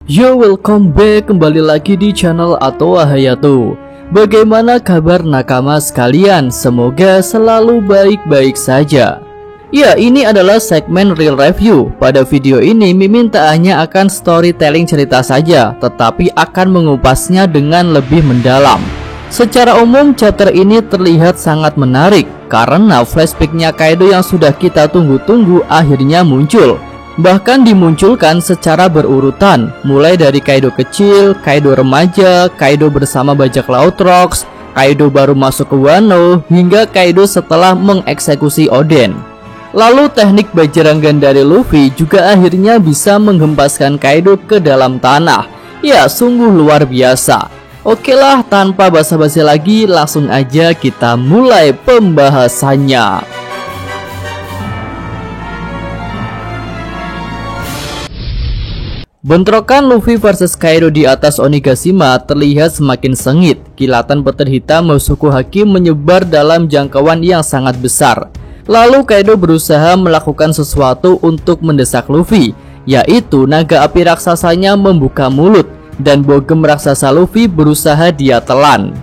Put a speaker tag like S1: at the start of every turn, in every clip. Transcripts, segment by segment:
S1: Yo, welcome back, kembali lagi di channel Atoa Hayato. Bagaimana kabar nakama sekalian? Semoga selalu baik-baik saja. Ya, ini adalah segmen real review. Pada video ini Mimin tak hanya akan storytelling cerita saja, tetapi akan mengupasnya dengan lebih mendalam. Secara umum chapter ini terlihat sangat menarik karena flashbacknya Kaido yang sudah kita tunggu-tunggu akhirnya muncul. Bahkan dimunculkan secara berurutan, mulai dari Kaido kecil, Kaido remaja, Kaido bersama bajak laut Rocks, Kaido baru masuk ke Wano, hingga Kaido setelah mengeksekusi Oden. Lalu teknik Bajrangan dari Luffy juga akhirnya bisa menghempaskan Kaido ke dalam tanah. Ya, sungguh luar biasa. Oke lah, tanpa basa-basi lagi, langsung aja kita mulai pembahasannya. Bentrokan Luffy versus Kaido di atas Onigashima terlihat semakin sengit. Kilatan petir hitam Musoku Haki menyebar dalam jangkauan yang sangat besar. Lalu Kaido berusaha melakukan sesuatu untuk mendesak Luffy, yaitu naga api raksasanya membuka mulut dan bogem raksasa Luffy berusaha dia telan.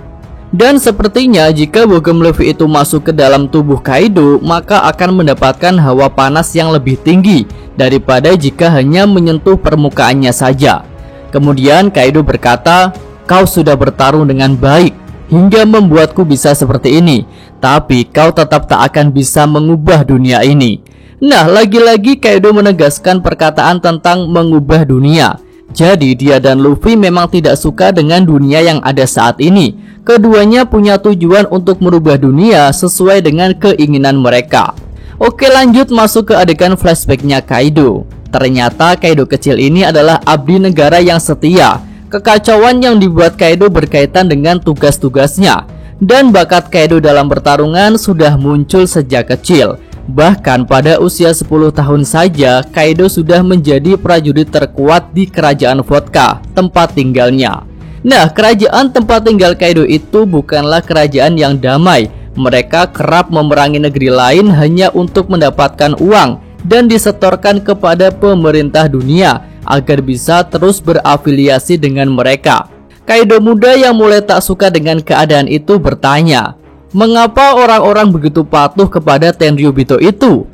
S1: Dan sepertinya jika bogem Luffy itu masuk ke dalam tubuh Kaido, maka akan mendapatkan hawa panas yang lebih tinggi daripada jika hanya menyentuh permukaannya saja. Kemudian Kaido berkata, "Kau sudah bertarung dengan baik hingga membuatku bisa seperti ini, tapi kau tetap tak akan bisa mengubah dunia ini." Nah, lagi-lagi Kaido menegaskan perkataan tentang mengubah dunia. Jadi dia dan Luffy memang tidak suka dengan dunia yang ada saat ini. Keduanya punya tujuan untuk merubah dunia sesuai dengan keinginan mereka. Oke, lanjut masuk ke adegan flashbacknya Kaido. Ternyata Kaido kecil ini adalah abdi negara yang setia. Kekacauan yang dibuat Kaido berkaitan dengan tugas-tugasnya. Dan bakat Kaido dalam pertarungan sudah muncul sejak kecil. Bahkan pada usia 10 tahun saja, Kaido sudah menjadi prajurit terkuat di kerajaan Vodka, tempat tinggalnya. Nah, kerajaan tempat tinggal Kaido itu bukanlah kerajaan yang damai. Mereka kerap memerangi negeri lain hanya untuk mendapatkan uang dan disetorkan kepada pemerintah dunia agar bisa terus berafiliasi dengan mereka. Kaido muda yang mulai tak suka dengan keadaan itu bertanya, mengapa orang-orang begitu patuh kepada Tenryubito itu?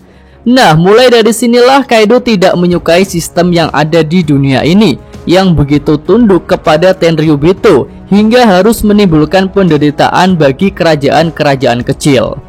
S1: Nah, mulai dari sinilah Kaido tidak menyukai sistem yang ada di dunia ini, yang begitu tunduk kepada Tenryubito hingga harus menimbulkan penderitaan bagi kerajaan-kerajaan kecil.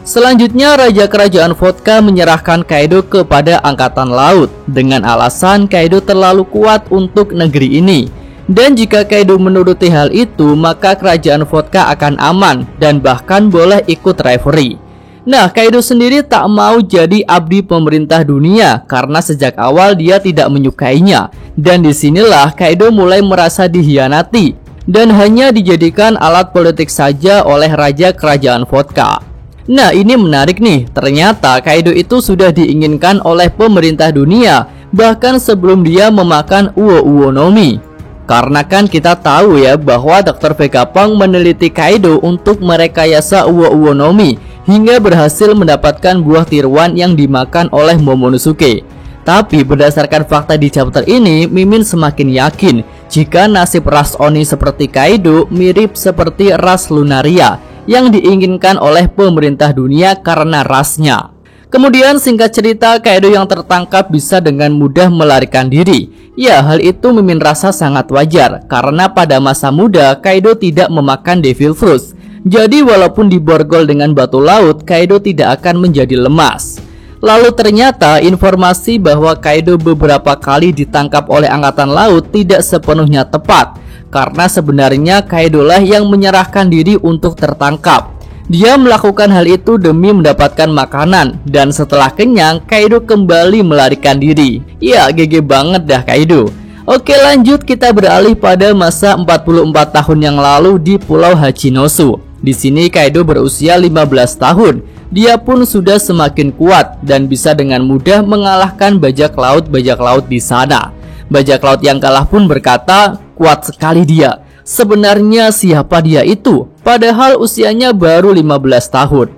S1: Selanjutnya, Raja Kerajaan Vodka menyerahkan Kaido kepada Angkatan Laut dengan alasan Kaido terlalu kuat untuk negeri ini. Dan jika Kaido menuruti hal itu, maka Kerajaan Vodka akan aman dan bahkan boleh ikut referee. Nah, Kaido sendiri tak mau jadi abdi pemerintah dunia karena sejak awal dia tidak menyukainya. Dan disinilah Kaido mulai merasa dihianati dan hanya dijadikan alat politik saja oleh Raja Kerajaan Vodka. Nah, ini menarik nih, ternyata Kaido itu sudah diinginkan oleh pemerintah dunia bahkan sebelum dia memakan Uo-Uo Nomi. Karena kan kita tahu ya bahwa Dr. Vegapunk meneliti Kaido untuk merekayasa Uo-Uo Nomi hingga berhasil mendapatkan buah tiruan yang dimakan oleh Momonosuke. Tapi berdasarkan fakta di chapter ini, Mimin semakin yakin jika nasib ras Oni seperti Kaido mirip seperti ras Lunaria yang diinginkan oleh pemerintah dunia karena rasnya. Kemudian singkat cerita, Kaido yang tertangkap bisa dengan mudah melarikan diri. Ya, hal itu Mimin rasa sangat wajar karena pada masa muda Kaido tidak memakan Devil Fruit. Jadi walaupun diborgol dengan batu laut, Kaido tidak akan menjadi lemas. Lalu ternyata informasi bahwa Kaido beberapa kali ditangkap oleh Angkatan Laut tidak sepenuhnya tepat. Karena sebenarnya Kaido lah yang menyerahkan diri untuk tertangkap. Dia melakukan hal itu demi mendapatkan makanan. Dan setelah kenyang, Kaido kembali melarikan diri. Ya, GG banget dah Kaido. Oke, lanjut kita beralih pada masa 44 tahun yang lalu di Pulau Hachinosu. Di sini Kaido berusia 15 tahun. Dia pun sudah semakin kuat dan bisa dengan mudah mengalahkan bajak laut di sana. Bajak laut yang kalah pun berkata, kuat sekali dia. Sebenarnya siapa dia itu? Padahal usianya baru 15 tahun.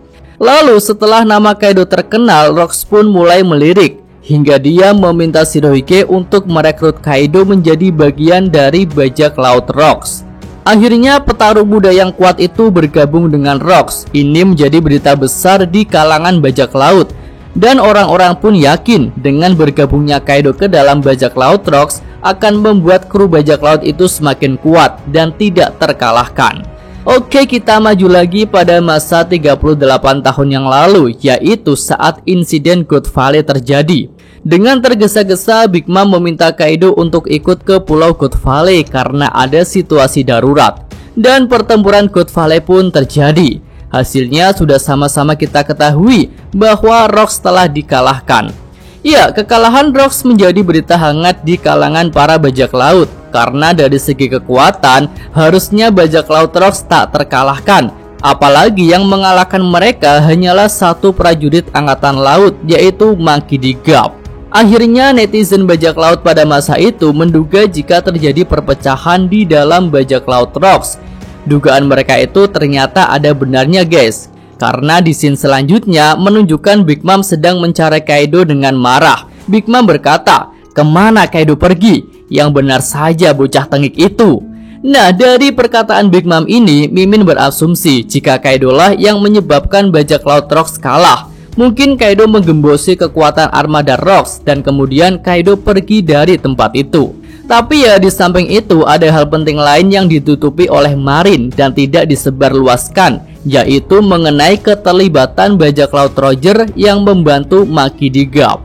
S1: Lalu setelah nama Kaido terkenal, Rocks pun mulai melirik. hingga dia meminta Shirohige untuk merekrut Kaido menjadi bagian dari bajak laut Rocks. Akhirnya petarung muda yang kuat itu bergabung dengan Rocks. Ini menjadi berita besar di kalangan bajak laut, dan orang-orang pun yakin dengan bergabungnya Kaido ke dalam bajak laut Rocks akan membuat kru bajak laut itu semakin kuat dan tidak terkalahkan. Oke, kita maju lagi pada masa 38 tahun yang lalu, yaitu saat insiden God Valley terjadi. Dengan tergesa-gesa, Big Mom meminta Kaido untuk ikut ke Pulau God Valley karena ada situasi darurat. Dan pertempuran God Valley pun terjadi. Hasilnya sudah sama-sama kita ketahui bahwa Rocks telah dikalahkan. Ya, kekalahan Rocks menjadi berita hangat di kalangan para bajak laut, karena dari segi kekuatan harusnya bajak laut Rocks tak terkalahkan. Apalagi yang mengalahkan mereka hanyalah satu prajurit angkatan laut, yaitu Monkey D. Garp. Akhirnya netizen bajak laut pada masa itu menduga jika terjadi perpecahan di dalam bajak laut Rocks. Dugaan mereka itu ternyata ada benarnya, guys. Karena di scene selanjutnya menunjukkan Big Mom sedang mencari Kaido dengan marah. Big Mom berkata, "Kemana Kaido pergi? Yang benar saja bocah tengik itu." Nah, dari perkataan Big Mom ini, Mimin berasumsi jika Kaido lah yang menyebabkan bajak laut Rocks kalah. Mungkin Kaido menggembosi kekuatan armada Rocks dan kemudian Kaido pergi dari tempat itu. Tapi ya, di samping itu ada hal penting lain yang ditutupi oleh Marin dan tidak disebarluaskan, yaitu mengenai keterlibatan bajak laut Roger yang membantu Monkey D. Garp.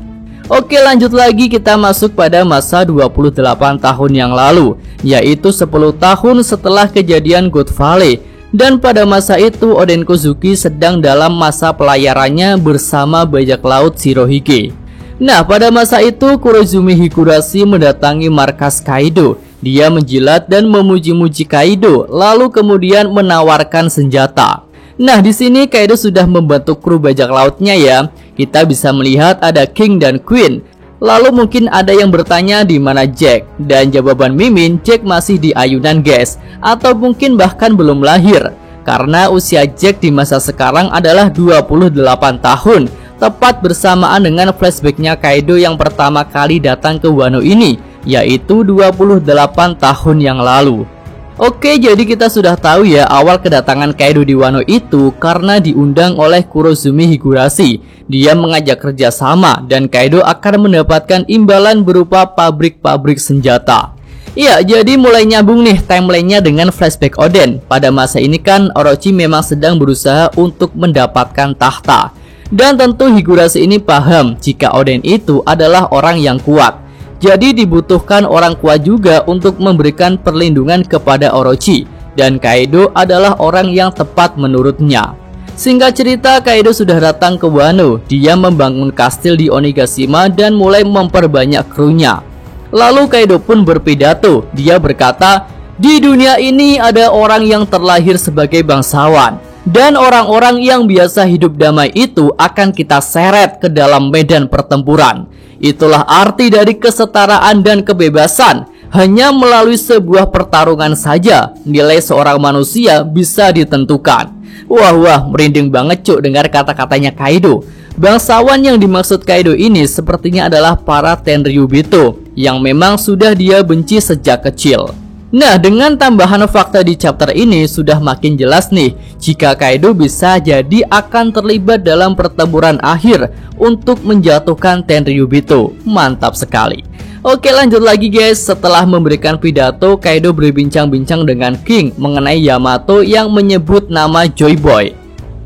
S1: Oke, lanjut lagi, kita masuk pada masa 28 tahun yang lalu, yaitu 10 tahun setelah kejadian God Valley. Dan pada masa itu Oden Kozuki sedang dalam masa pelayarannya bersama bajak laut Shirohige. Nah, pada masa itu Kurozumi Higurashi mendatangi markas Kaido. Dia menjilat dan memuji-muji Kaido, lalu kemudian menawarkan senjata. Nah, di sini Kaido sudah membentuk kru bajak lautnya ya. Kita bisa melihat ada King dan Queen. Lalu mungkin ada yang bertanya di mana Jack, dan jawaban Mimin, Jack masih di ayunan, guys, atau mungkin bahkan belum lahir. Karena usia Jack di masa sekarang adalah 28 tahun. Tepat bersamaan dengan flashbacknya Kaido yang pertama kali datang ke Wano ini, yaitu 28 tahun yang lalu. Oke, jadi kita sudah tahu ya awal kedatangan Kaido di Wano itu karena diundang oleh Kurozumi Higurashi. Dia mengajak kerjasama dan Kaido akan mendapatkan imbalan berupa pabrik-pabrik senjata. Iya, jadi mulai nyambung nih timelinenya dengan flashback Oden. Pada masa ini kan Orochi memang sedang berusaha untuk mendapatkan tahta. Dan tentu Higurashi ini paham jika Oden itu adalah orang yang kuat. Jadi dibutuhkan orang kuat juga untuk memberikan perlindungan kepada Orochi. Dan Kaido adalah orang yang tepat menurutnya. Singkat cerita, Kaido sudah datang ke Wano. Dia membangun kastil di Onigashima dan mulai memperbanyak krunya. Lalu Kaido pun berpidato. Dia berkata, "Di dunia ini ada orang yang terlahir sebagai bangsawan. Dan orang-orang yang biasa hidup damai itu akan kita seret ke dalam medan pertempuran. Itulah arti dari kesetaraan dan kebebasan. Hanya melalui sebuah pertarungan saja nilai seorang manusia bisa ditentukan." Wah, merinding banget cuk dengar kata-katanya Kaido. Bangsawan yang dimaksud Kaido ini sepertinya adalah para Tenryubito yang memang sudah dia benci sejak kecil. Nah, dengan tambahan fakta di chapter ini sudah makin jelas nih jika Kaido bisa jadi akan terlibat dalam pertempuran akhir untuk menjatuhkan Tenryubito. Mantap sekali. Oke, lanjut lagi guys. Setelah memberikan pidato, Kaido berbincang-bincang dengan King mengenai Yamato yang menyebut nama Joy Boy.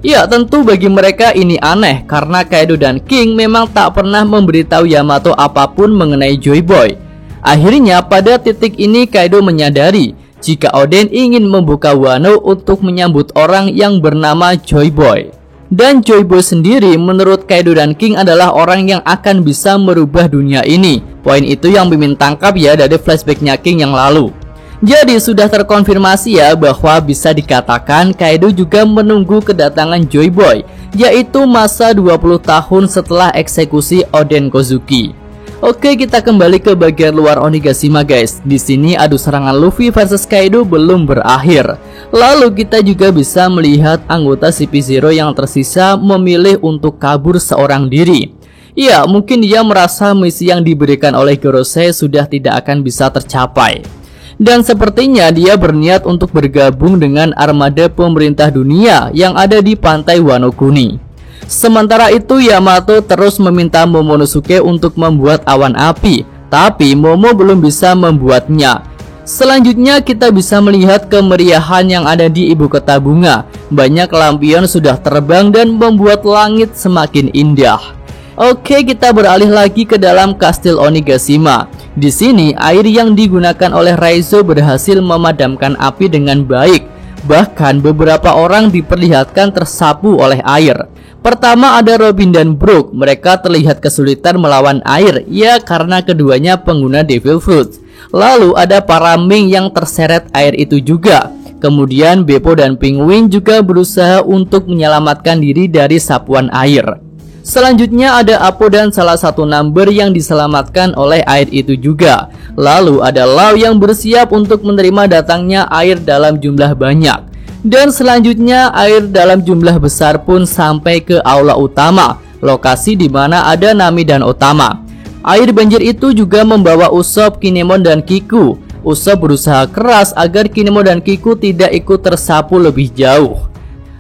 S1: Ya, tentu bagi mereka ini aneh karena Kaido dan King memang tak pernah memberitahu Yamato apapun mengenai Joy Boy. Akhirnya pada titik ini Kaido menyadari jika Oden ingin membuka Wano untuk menyambut orang yang bernama Joy Boy. Dan Joy Boy sendiri menurut Kaido dan King adalah orang yang akan bisa merubah dunia ini. Poin itu yang Mimin tangkap ya dari flashbacknya King yang lalu. Jadi sudah terkonfirmasi ya bahwa bisa dikatakan Kaido juga menunggu kedatangan Joy Boy, yaitu masa 20 tahun setelah eksekusi Oden Kozuki. Oke, kita kembali ke bagian luar Onigashima guys. Di sini adu serangan Luffy versus Kaido belum berakhir. Lalu kita juga bisa melihat anggota CP0 yang tersisa memilih untuk kabur seorang diri. Ya, mungkin dia merasa misi yang diberikan oleh Gorosei sudah tidak akan bisa tercapai. Dan sepertinya dia berniat untuk bergabung dengan armada pemerintah dunia yang ada di pantai Wano Kuni. Sementara itu Yamato terus meminta Momonosuke untuk membuat awan api, tapi Momo belum bisa membuatnya. Selanjutnya kita bisa melihat kemeriahan yang ada di ibu kota bunga. Banyak lampion sudah terbang dan membuat langit semakin indah. Oke, kita beralih lagi ke dalam kastil Onigashima. Di sini air yang digunakan oleh Raizo berhasil memadamkan api dengan baik. Bahkan beberapa orang diperlihatkan tersapu oleh air. Pertama ada Robin dan Brook. Mereka terlihat kesulitan melawan air, ya karena keduanya pengguna Devil Fruit. Lalu ada para Ming yang terseret air itu juga. Kemudian Beppo dan Penguin juga berusaha untuk menyelamatkan diri dari sapuan air. Selanjutnya ada Apo dan salah satu number yang diselamatkan oleh air itu juga. Lalu ada Lau yang bersiap untuk menerima datangnya air dalam jumlah banyak. Dan selanjutnya air dalam jumlah besar pun sampai ke aula utama, lokasi di mana ada Nami dan Otama. Air banjir itu juga membawa Usopp, Kinemon dan Kiku. Usopp berusaha keras agar Kinemon dan Kiku tidak ikut tersapu lebih jauh.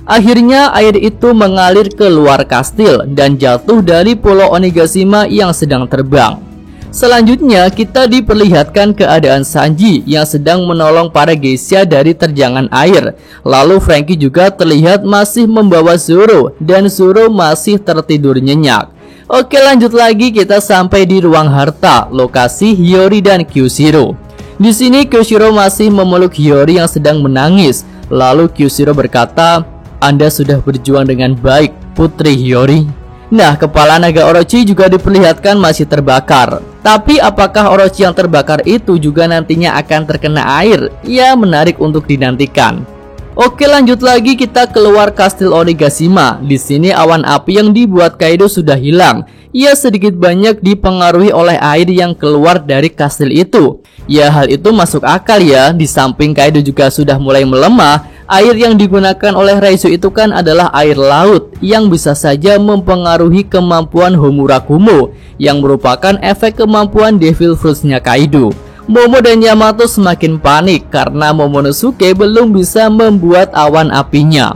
S1: Akhirnya air itu mengalir ke luar kastil dan jatuh dari pulau Onigashima yang sedang terbang. Selanjutnya kita diperlihatkan keadaan Sanji yang sedang menolong para geisha dari terjangan air. Lalu Franky juga terlihat masih membawa Zoro dan Zoro masih tertidur nyenyak. Oke, lanjut lagi kita sampai di ruang harta, lokasi Hiyori dan Kyushiro. Di sini Kyushiro masih memeluk Hiyori yang sedang menangis. Lalu Kyushiro berkata, "Anda sudah berjuang dengan baik, Putri Hiyori." Nah, kepala naga Orochi juga diperlihatkan masih terbakar. Tapi apakah Orochi yang terbakar itu juga nantinya akan terkena air? Ya, menarik untuk dinantikan. Oke, lanjut lagi kita keluar kastil Onigashima. Di sini awan api yang dibuat Kaido sudah hilang. Ia sedikit banyak dipengaruhi oleh air yang keluar dari kastil itu. Ya, hal itu masuk akal ya. Di samping Kaido juga sudah mulai melemah. Air yang digunakan oleh Raizo itu kan adalah air laut yang bisa saja mempengaruhi kemampuan Homurakumo yang merupakan efek kemampuan Devil Fruits-nya Kaido. Momo dan Yamato semakin panik karena Momonosuke belum bisa membuat awan apinya.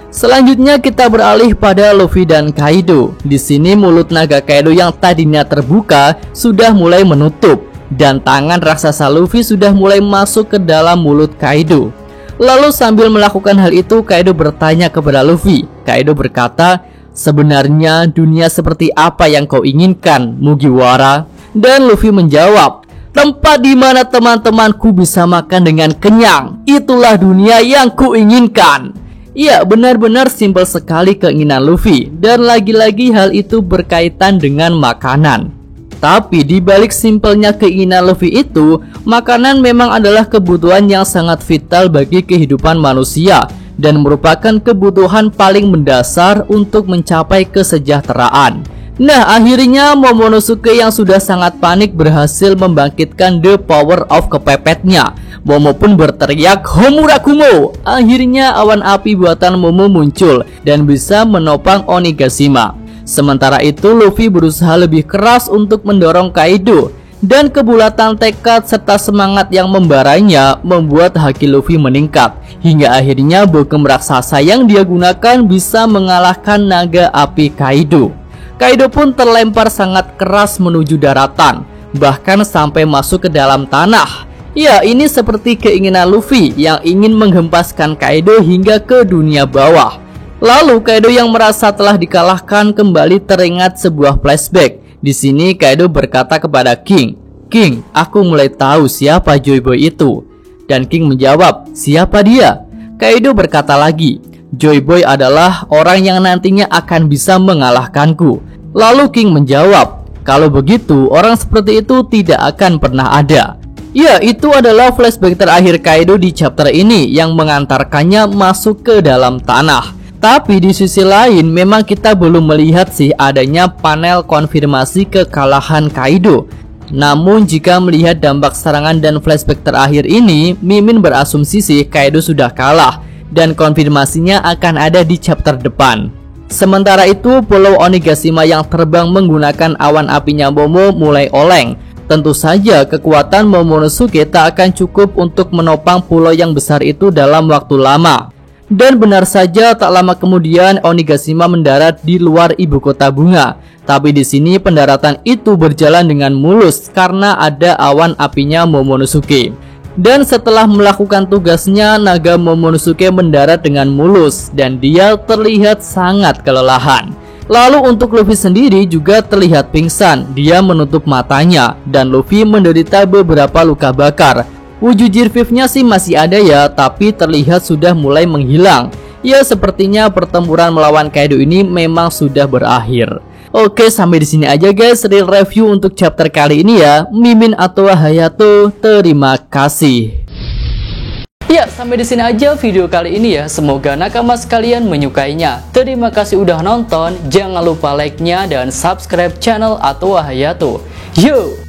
S1: Selanjutnya kita beralih pada Luffy dan Kaido. Di sini mulut naga Kaido yang tadinya terbuka sudah mulai menutup dan tangan raksasa Luffy sudah mulai masuk ke dalam mulut Kaido. Lalu sambil melakukan hal itu Kaido bertanya kepada Luffy. Kaido berkata, "Sebenarnya dunia seperti apa yang kau inginkan, Mugiwara?" Dan Luffy menjawab, "Tempat di mana teman-temanku bisa makan dengan kenyang. Itulah dunia yang kuinginkan." Iya, benar-benar simpel sekali keinginan Luffy. Dan lagi-lagi hal itu berkaitan dengan makanan. Tapi di balik simpelnya keinginan Luffy itu, makanan memang adalah kebutuhan yang sangat vital bagi kehidupan manusia dan merupakan kebutuhan paling mendasar untuk mencapai kesejahteraan. Nah, akhirnya Momonosuke yang sudah sangat panik berhasil membangkitkan the power of kepepetnya. Momo pun berteriak, "Homurakumo!" Akhirnya awan api buatan Momo muncul dan bisa menopang Onigashima. Sementara itu Luffy berusaha lebih keras untuk mendorong Kaido. Dan kebulatan tekad serta semangat yang membaranya membuat haki Luffy meningkat. Hingga akhirnya bokem raksasa yang dia gunakan bisa mengalahkan naga api Kaido. Kaido pun terlempar sangat keras menuju daratan, bahkan sampai masuk ke dalam tanah. Ya, ini seperti keinginan Luffy yang ingin menghempaskan Kaido hingga ke dunia bawah. Lalu Kaido yang merasa telah dikalahkan kembali teringat sebuah flashback. Di sini Kaido berkata kepada King, "King, aku mulai tahu siapa Joy Boy itu." Dan King menjawab, "Siapa dia?" Kaido berkata lagi, "Joy Boy adalah orang yang nantinya akan bisa mengalahkanku." Lalu King menjawab, "Kalau begitu orang seperti itu tidak akan pernah ada." Ya, itu adalah flashback terakhir Kaido di chapter ini yang mengantarkannya masuk ke dalam tanah. Tapi di sisi lain memang kita belum melihat sih adanya panel konfirmasi kekalahan Kaido. Namun jika melihat dampak serangan dan flashback terakhir ini, Mimin berasumsi sih Kaido sudah kalah dan konfirmasinya akan ada di chapter depan. Sementara itu, Pulau Onigashima yang terbang menggunakan awan apinya Momo mulai oleng. Tentu saja kekuatan Momonosuke tak akan cukup untuk menopang pulau yang besar itu dalam waktu lama. Dan benar saja, tak lama kemudian Onigashima mendarat di luar ibu kota bunga. Tapi di sini pendaratan itu berjalan dengan mulus karena ada awan apinya Momonosuke. Dan setelah melakukan tugasnya, naga Momonosuke mendarat dengan mulus dan dia terlihat sangat kelelahan. Lalu untuk Luffy sendiri juga terlihat pingsan, dia menutup matanya dan Luffy menderita beberapa luka bakar. Wujud Jirvivnya sih masih ada ya, tapi terlihat sudah mulai menghilang. Ya sepertinya pertempuran melawan Kaido ini memang sudah berakhir. Oke, sampai di sini aja guys real review untuk chapter kali ini ya. Mimin atau Hayato, terima kasih. Ya, sampai di sini aja video kali ini ya. Semoga nakama sekalian menyukainya. Terima kasih udah nonton. Jangan lupa like-nya dan subscribe channel Atwa Hayato. Yo!